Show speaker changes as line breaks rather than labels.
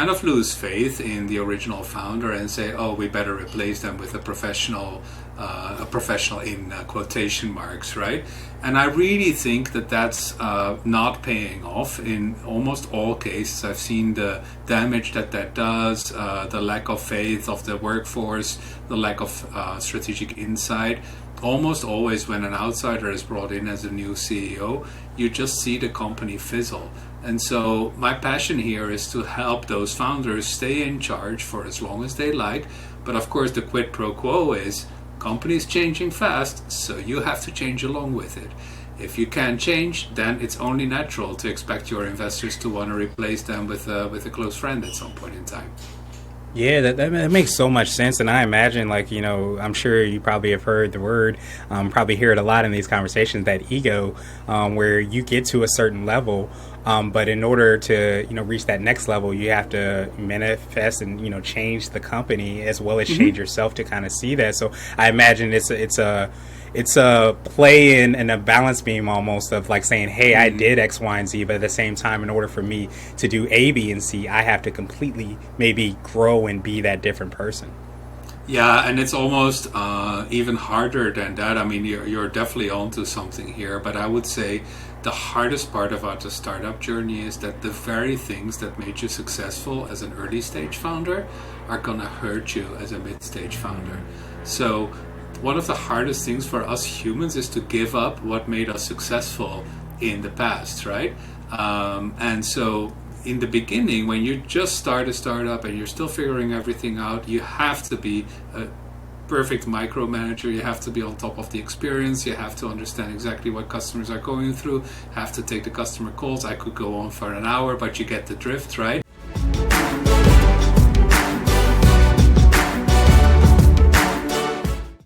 kind of lose faith in the original founder and say, "Oh, we better replace them with a professional in quotation marks," right? And I really think that that's not paying off in almost all cases. I've seen the damage that that does, the lack of faith of the workforce, the lack of strategic insight. Almost always when an outsider is brought in as a new CEO, you just see the company fizzle. And so my passion here is to help those founders stay in charge for as long as they like. But of course the quid pro quo is companies changing fast, so you have to change along with it. If you can't change, then it's only natural to expect your investors to want to replace them with a close friend at some point in time.
Yeah, that makes so much sense. And I imagine, like, I'm sure you probably have heard the word, probably hear it a lot in these conversations, that ego, where you get to a certain level, but in order to, reach that next level, you have to manifest and, change the company as well as change yourself to kind of see that. So I imagine it's a play in a balance beam almost of like saying, hey, I did X, Y, and Z, but at the same time, in order for me to do A, B, and C, I have to completely maybe grow and be that different person.
Yeah, and it's almost even harder than that. I mean, you're definitely onto something here, but I would say the hardest part about the startup journey is that the very things that made you successful as an early stage founder are gonna hurt you as a mid stage founder. So one of the hardest things for us humans is to give up what made us successful in the past, right? And so in the beginning, when you just start a startup and you're still figuring everything out, you have to be a perfect micromanager. You have to be on top of the experience. You have to understand exactly what customers are going through, have to take the customer calls. I could go on for an hour, but you get the drift, right?